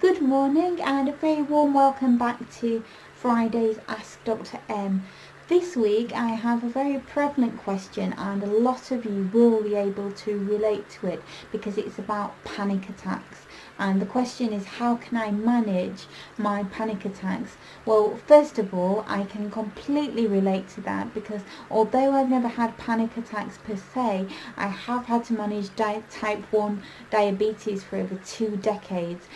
Good morning and a very warm welcome back to Friday's Ask Dr. M. This week I have a very prevalent question and a lot of you will be able to relate to it because it's about panic attacks. And the question is, how can I manage my panic attacks? Well, first of all, I can completely relate to that because although I've never had panic attacks per se, I have had to manage type 1 diabetes for over 2 decades.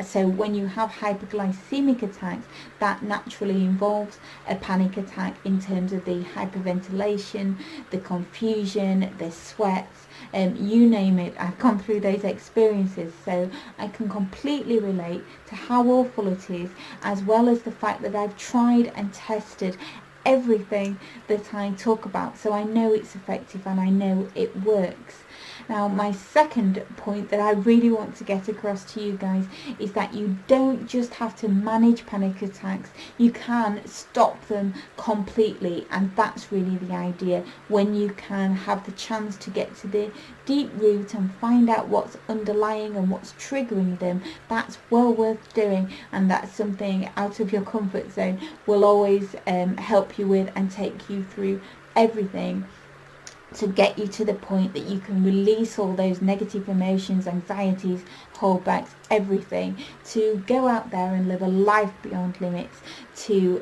So when you have hypoglycemic attacks, that naturally involves a panic attack in terms of the hyperventilation, the confusion, the sweats, you name it. I've gone through those experiences, so I can completely relate to how awful it is, as well as the fact that I've tried and tested everything that I talk about, so I know it's effective and I know it works. Now, my second point that I really want to get across to you guys is that you don't just have to manage panic attacks, you can stop them completely, and that's really the idea. When you can have the chance to get to the deep root and find out what's underlying and what's triggering them, that's well worth doing, and that's something out of your comfort zone will always help you with and take you through everything to get you to the point that you can release all those negative emotions, anxieties, holdbacks, everything, to go out there and live a life beyond limits, to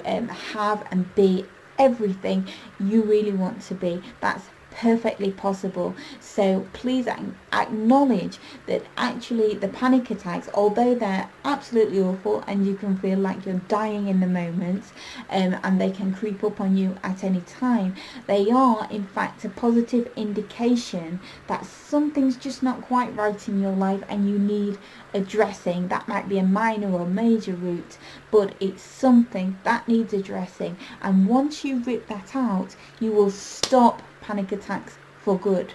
have and be everything you really want to be. That's perfectly possible. So please acknowledge that actually the panic attacks, although they're absolutely awful and you can feel like you're dying in the moment, and they can creep up on you at any time, they are in fact a positive indication that something's just not quite right in your life and you need addressing. That might be a minor or major root, but it's something that needs addressing, and once you rip that out, you will stop panic attacks for good.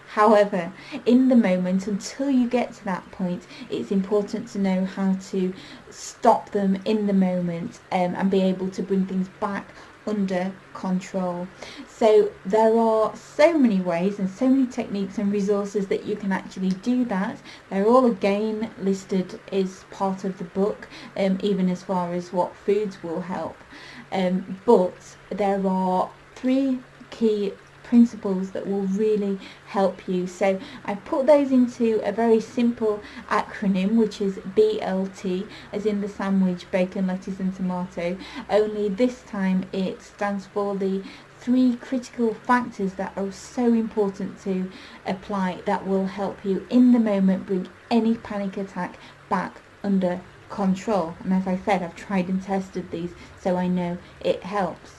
However, in the moment, until you get to that point, it's important to know how to stop them in the moment, and be able to bring things back under control. So there are so many ways and so many techniques and resources that you can actually do that. They're all again listed as part of the book, even as far as what foods will help. But there are 3 key principles that will really help you. So I put those into a very simple acronym, which is BLT, as in the sandwich, bacon, lettuce and tomato, only this time it stands for the 3 critical factors that are so important to apply that will help you in the moment bring any panic attack back under control. And as I said, I've tried and tested these, so I know it helps.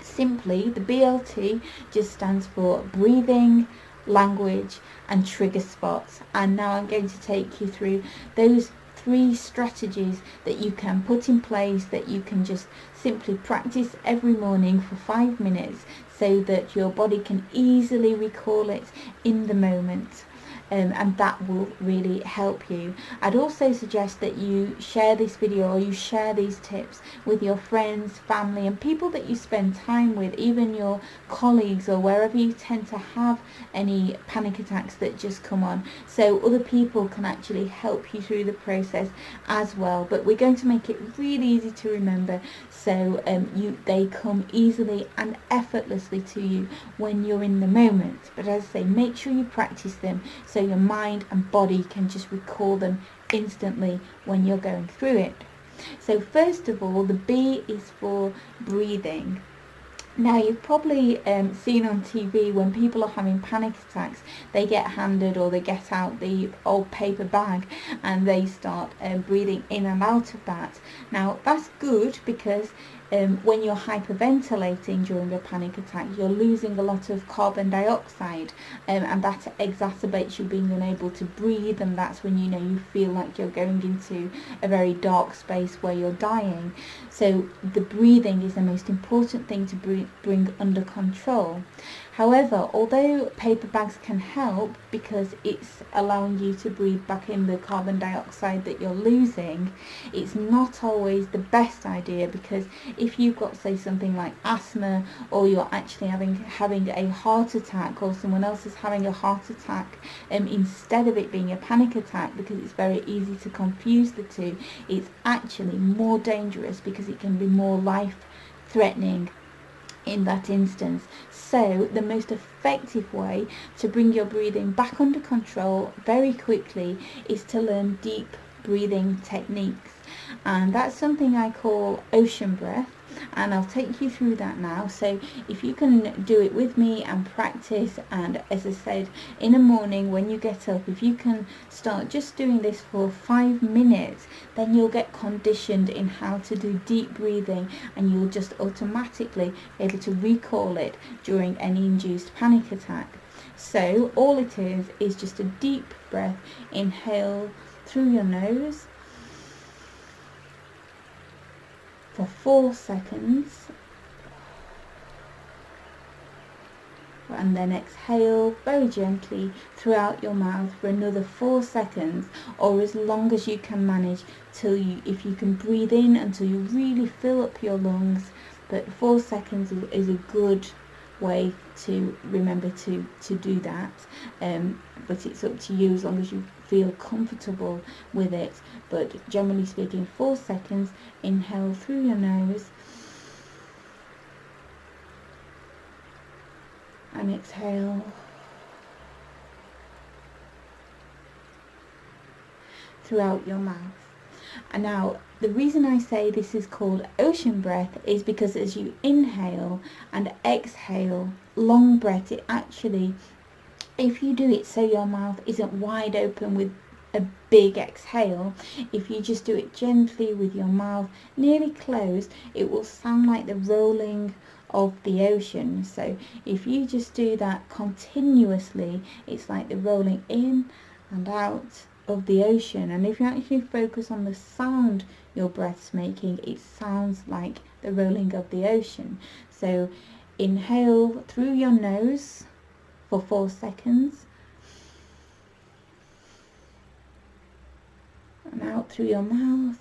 Simply, the BLT just stands for breathing, language and trigger spots. And now I'm going to take you through those 3 strategies that you can put in place, that you can just simply practice every morning for 5 minutes so that your body can easily recall it in the moment. And that will really help you. I'd also suggest that you share this video or you share these tips with your friends, family and people that you spend time with, even your colleagues or wherever you tend to have any panic attacks that just come on, so other people can actually help you through the process as well. But we're going to make it really easy to remember, so they come easily and effortlessly to you when you're in the moment. But as I say, make sure you practice them so your mind and body can just recall them instantly when you're going through it. So first of all, the B is for breathing. Now, you've probably seen on TV when people are having panic attacks, they get handed or they get out the old paper bag and they start breathing in and out of that. Now, that's good because when you're hyperventilating during a panic attack, you're losing a lot of carbon dioxide, and that exacerbates you being unable to breathe, and that's when you feel like you're going into a very dark space where you're dying. So the breathing is the most important thing to bring under control. However, although paper bags can help because it's allowing you to breathe back in the carbon dioxide that you're losing, it's not always the best idea, because if you've got, say, something like asthma, or you're actually having a heart attack, or someone else is having a heart attack, instead of it being a panic attack, because it's very easy to confuse the two, it's actually more dangerous because it can be more life threatening in that instance. So the most effective way to bring your breathing back under control very quickly is to learn deep breathing techniques, and that's something I call ocean breath, and I'll take you through that now. So if you can do it with me and practice, and as I said, in the morning when you get up, if you can start just doing this for 5 minutes, then you'll get conditioned in how to do deep breathing, and you'll just automatically be able to recall it during any induced panic attack. So all it is just a deep breath. Inhale through your nose for 4 seconds, and then exhale very gently throughout your mouth for another 4 seconds, or as long as you can manage, if you can breathe in until you really fill up your lungs. But 4 seconds is a good way to remember to do that, but it's up to you as long as you feel comfortable with it. But generally speaking, 4 seconds. Inhale through your nose and exhale throughout your mouth. And now the reason I say this is called ocean breath is because as you inhale and exhale, long breath, it actually, if you do it so your mouth isn't wide open with a big exhale, if you just do it gently with your mouth nearly closed, it will sound like the rolling of the ocean. So if you just do that continuously, it's like the rolling in and out of the ocean. And if you actually focus on the sound your breath's making, it sounds like the rolling of the ocean. So inhale through your nose for 4 seconds and out through your mouth.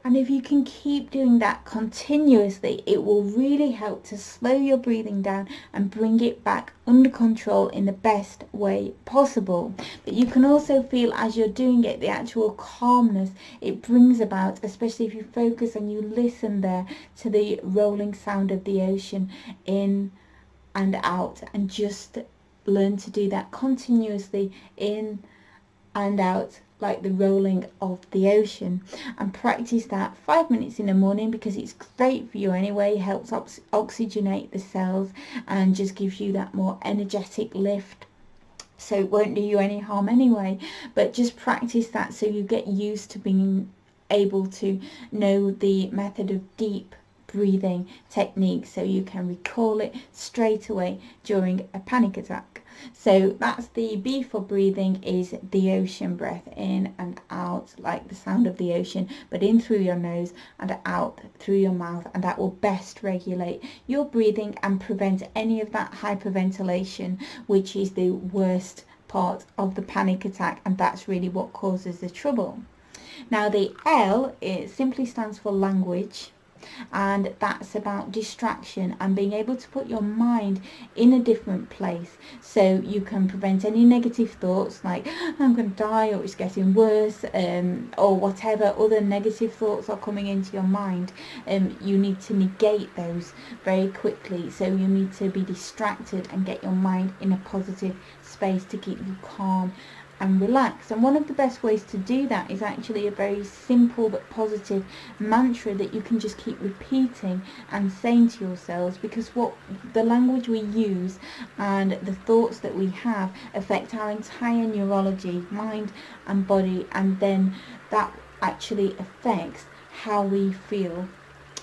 And if you can keep doing that continuously, it will really help to slow your breathing down and bring it back under control in the best way possible. But you can also feel as you're doing it, the actual calmness it brings about, especially if you focus and you listen there to the rolling sound of the ocean in and out, and just learn to do that continuously in and out like the rolling of the ocean, and practice that 5 minutes in the morning because it's great for you anyway. It helps oxygenate the cells and just gives you that more energetic lift, so it won't do you any harm anyway. But just practice that so you get used to being able to know the method of deep breathing technique, so you can recall it straight away during a panic attack. So that's the B for breathing, is the ocean breath, in and out like the sound of the ocean, but in through your nose and out through your mouth, and that will best regulate your breathing and prevent any of that hyperventilation, which is the worst part of the panic attack, and that's really what causes the trouble. Now the L, it simply stands for language, and that's about distraction and being able to put your mind in a different place, so you can prevent any negative thoughts like I'm going to die, or it's getting worse, or whatever other negative thoughts are coming into your mind. You need to negate those very quickly, so you need to be distracted and get your mind in a positive space to keep you calm and relaxed. And one of the best ways to do that is actually a very simple but positive mantra that you can just keep repeating and saying to yourselves, because what the language we use and the thoughts that we have affect our entire neurology, mind and body, and then that actually affects how we feel.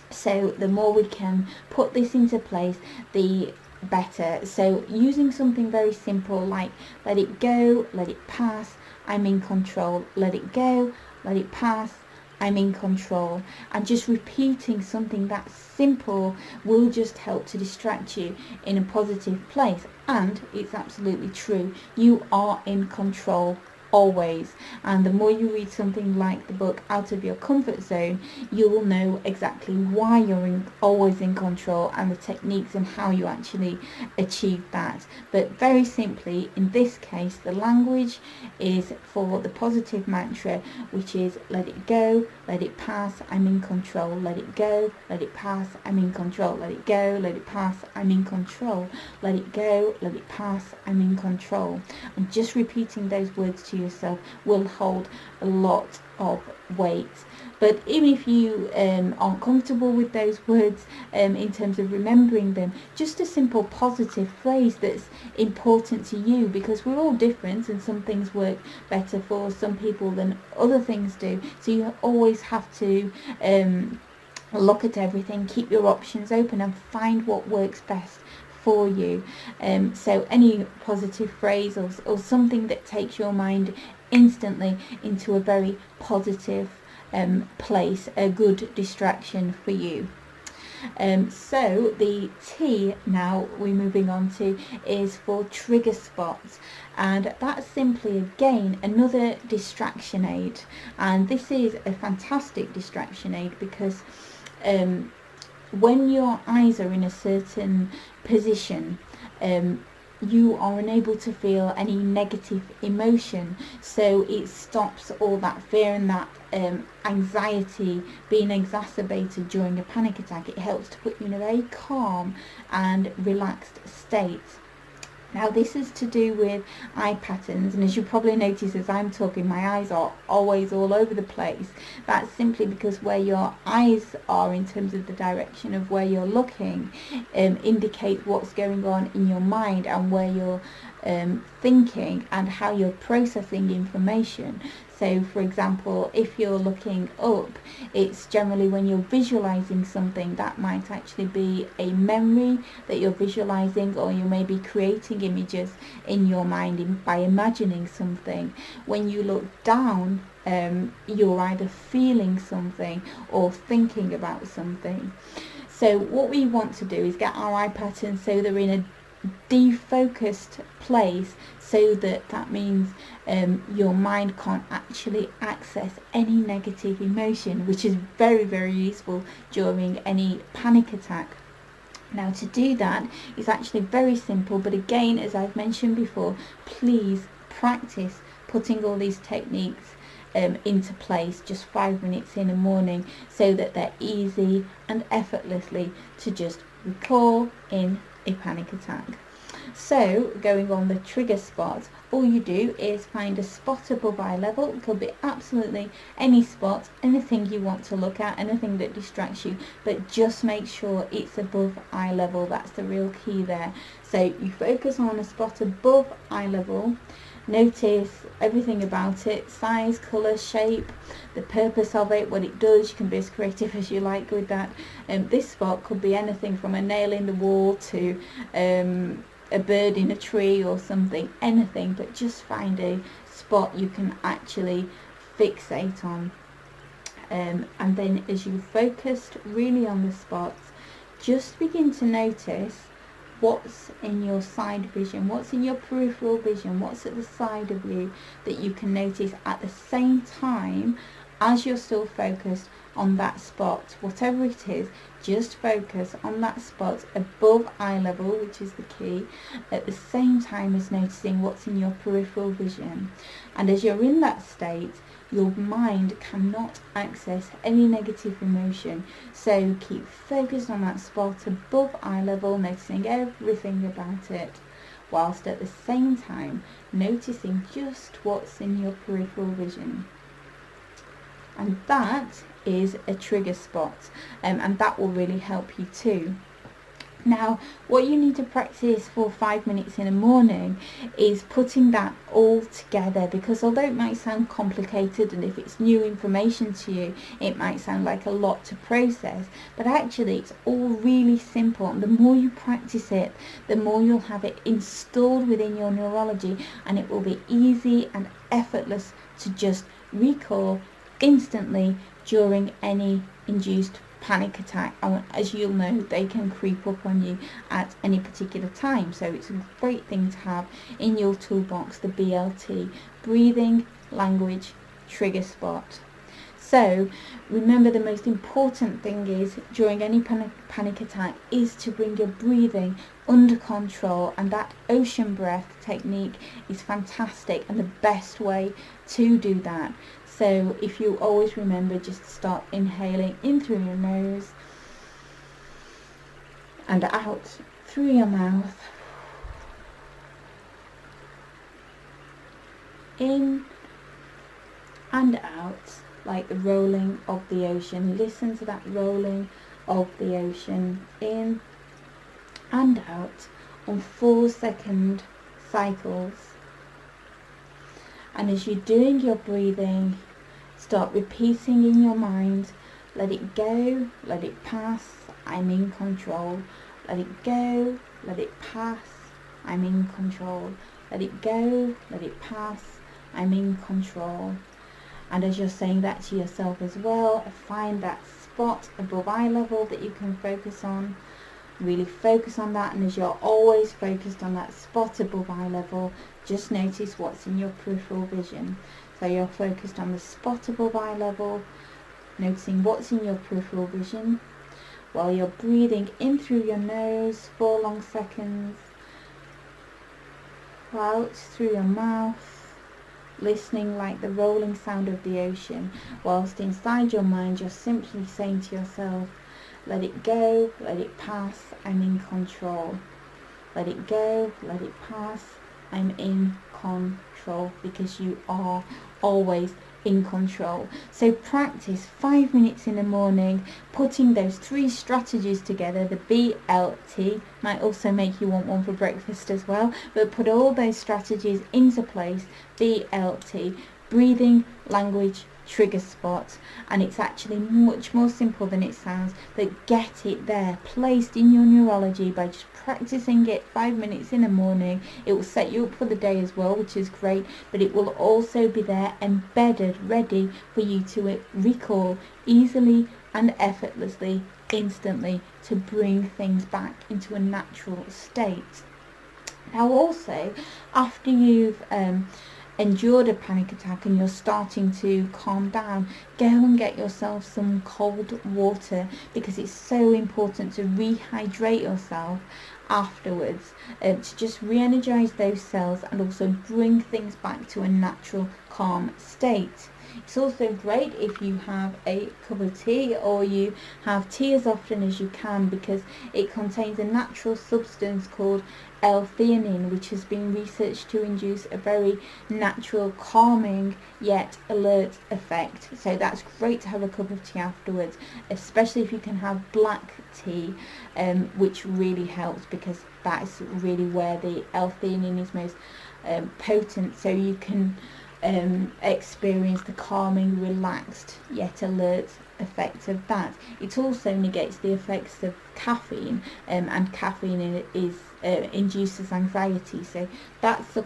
So the more we can put this into place, the better. So using something very simple like let it go, let it pass, I'm in control, let it go, let it pass, I'm in control, and just repeating something that simple will just help to distract you in a positive place. And it's absolutely true, you are in control always. And the more you read something like the book Out of Your Comfort Zone, you will know exactly why you're always in control and the techniques and how you actually achieve that. But very simply, in this case, the language is for the positive mantra, which is let it go, let it pass, I'm in control, let it go, let it pass, I'm in control, let it go, let it pass, I'm in control, let it go, let it pass, I'm in control. And just repeating those words to yourself will hold a lot of weight. But even if you aren't comfortable with those words in terms of remembering them, just a simple positive phrase that's important to you, because we're all different and some things work better for some people than other things do. So you always have to look at everything, keep your options open and find what works best for you. So any positive phrase or something that takes your mind instantly into a very positive place, a good distraction for you. So the T now we're moving on to is for trigger spots, and that's simply again another distraction aid, and this is a fantastic distraction aid because when your eyes are in a certain position, you are unable to feel any negative emotion, so it stops all that fear and that anxiety being exacerbated during a panic attack. It helps to put you in a very calm and relaxed state. Now this is to do with eye patterns, and as you probably notice as I'm talking, my eyes are always all over the place. That's simply because where your eyes are in terms of the direction of where you're looking indicate what's going on in your mind and where you're thinking and how you're processing information. So for example, if you're looking up, it's generally when you're visualizing something that might actually be a memory that you're visualizing, or you may be creating images in your mind by imagining something. When you look down, you're either feeling something or thinking about something. So what we want to do is get our eye patterns so they're in a defocused place, so that means your mind can't actually access any negative emotion, which is very, very useful during any panic attack. Now to do that is actually very simple, but again, as I've mentioned before, please practice putting all these techniques into place just 5 minutes in the morning, so that they're easy and effortlessly to just recall in a panic attack. So going on the trigger spot, all you do is find a spot above eye level. It could be absolutely any spot, anything you want to look at, anything that distracts you, but just make sure it's above eye level. That's the real key there. So you focus on a spot above eye level. Notice everything about it: size, colour, shape, the purpose of it, what it does. You can be as creative as you like with that. This spot could be anything from a nail in the wall to a bird in a tree or something, anything, but just find a spot you can actually fixate on. And then as you focused really on the spots, just begin to notice what's in your side vision, what's in your peripheral vision, what's at the side of you that you can notice at the same time as you're still focused on that spot. Whatever it is, just focus on that spot above eye level, which is the key, at the same time as noticing what's in your peripheral vision. And as you're in that state, your mind cannot access any negative emotion, so keep focused on that spot above eye level, noticing everything about it. whilst at the same time noticing just what's in your peripheral vision. And that is a trigger spot, and that will really help you too. Now, what you need to practice for 5 minutes in the morning is putting that all together, because although it might sound complicated and if it's new information to you, it might sound like a lot to process, but actually it's all really simple. And the more you practice it, the more you'll have it installed within your neurology, and it will be easy and effortless to just recall instantly during any induced panic attack. As you'll know, they can creep up on you at any particular time, so it's a great thing to have in your toolbox, the BLT, breathing, language, trigger spot. So remember, the most important thing is during any panic attack is to bring your breathing under control, and that ocean breath technique is fantastic and the best way to do that. So if you always remember, just start inhaling in through your nose and out through your mouth. In and out like the rolling of the ocean. Listen to that rolling of the ocean in and out on 4-second cycles. And as you're doing your breathing, start repeating in your mind, let it go, let it pass, I'm in control. Let it go, let it pass, I'm in control. Let it go, let it pass, I'm in control. And as you're saying that to yourself as well, find that spot above eye level that you can focus on. Really focus on that, and as you're always focused on that spot above eye level, just notice what's in your peripheral vision. So you're focused on the spot above eye level, noticing what's in your peripheral vision, while you're breathing in through your nose 4 long seconds, out through your mouth, listening like the rolling sound of the ocean, whilst inside your mind you're simply saying to yourself, let it go, let it pass, I'm in control. Let it go, let it pass, I'm in control, because you are always in control. So practice 5 minutes in the morning, putting those 3 strategies together. The BLT might also make you want one for breakfast as well, but put all those strategies into place. BLT, breathing, language, trigger spot, and it's actually much more simple than it sounds, but get it there placed in your neurology by just practicing it 5 minutes in the morning. It will set you up for the day as well, which is great, but it will also be there embedded, ready for you to recall easily and effortlessly, instantly, to bring things back into a natural state. Now also, after you've endured a panic attack and you're starting to calm down, go and get yourself some cold water, because it's so important to rehydrate yourself afterwards, to just re-energize those cells and also bring things back to a natural calm state. It's also great if you have a cup of tea, or you have tea as often as you can, because it contains a natural substance called L-theanine, which has been researched to induce a very natural, calming yet alert effect. So that's great to have a cup of tea afterwards, especially if you can have black tea, which really helps, because that's really where the L-theanine is most potent, so you can experience the calming, relaxed yet alert effects of that. It also negates the effects of caffeine, and caffeine induces anxiety, so that's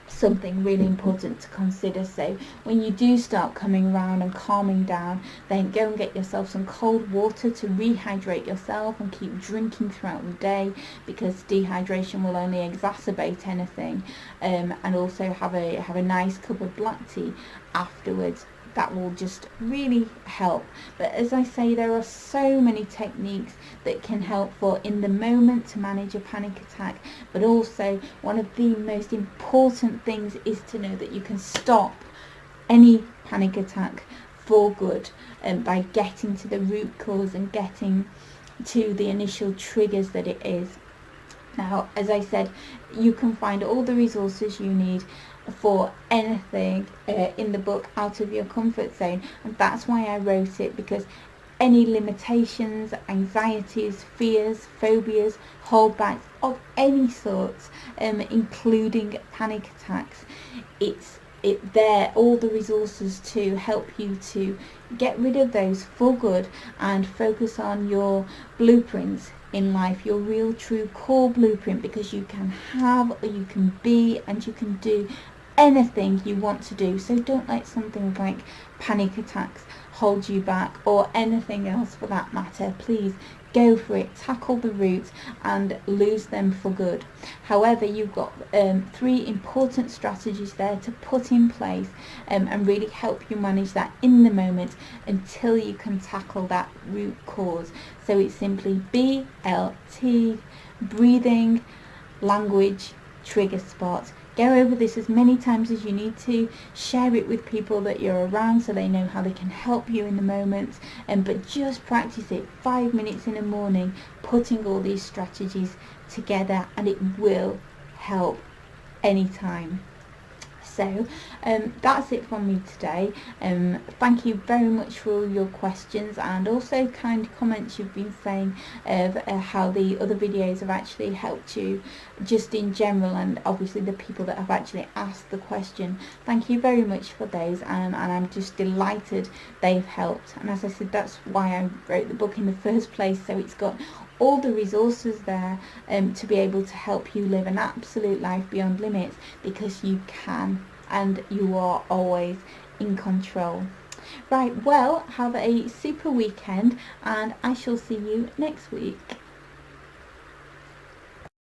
something really important to consider. So when you do start coming around and calming down, then go and get yourself some cold water to rehydrate yourself, and keep drinking throughout the day, because dehydration will only exacerbate anything, and also have a nice cup of black tea afterwards. That will just really help. But as I say, there are so many techniques that can help for in the moment to manage a panic attack, but also one of the most important things is to know that you can stop any panic attack for good, by getting to the root cause and getting to the initial triggers that it is. Now, as I said, you can find all the resources you need for anything in the book, Out of Your Comfort Zone, and that's why I wrote it, because any limitations, anxieties, fears, phobias, holdbacks of any sort, including panic attacks, it's there, all the resources to help you to get rid of those for good and focus on your blueprints in life, your real true core blueprint, because you can have, or you can be, and you can do anything you want to do. So don't let something like panic attacks hold you back, or anything else for that matter. Please go for it, tackle the roots and lose them for good. However, you've got 3 important strategies there to put in place and really help you manage that in the moment until you can tackle that root cause. So it's simply BLT, breathing, language, trigger spot. Go over this as many times as you need to. Share it with people that you're around so they know how they can help you in the moment. But just practice it 5 minutes in the morning, putting all these strategies together, and it will help anytime. So that's it from me today. Thank you very much for all your questions, and also kind comments you've been saying of how the other videos have actually helped you just in general, and obviously the people that have actually asked the question. Thank you very much for those, and I'm just delighted they've helped. And as I said, that's why I wrote the book in the first place, so it's got all the resources there to be able to help you live an absolute life beyond limits, because you can, and you are always in control. Right, well, have a super weekend, and I shall see you next week.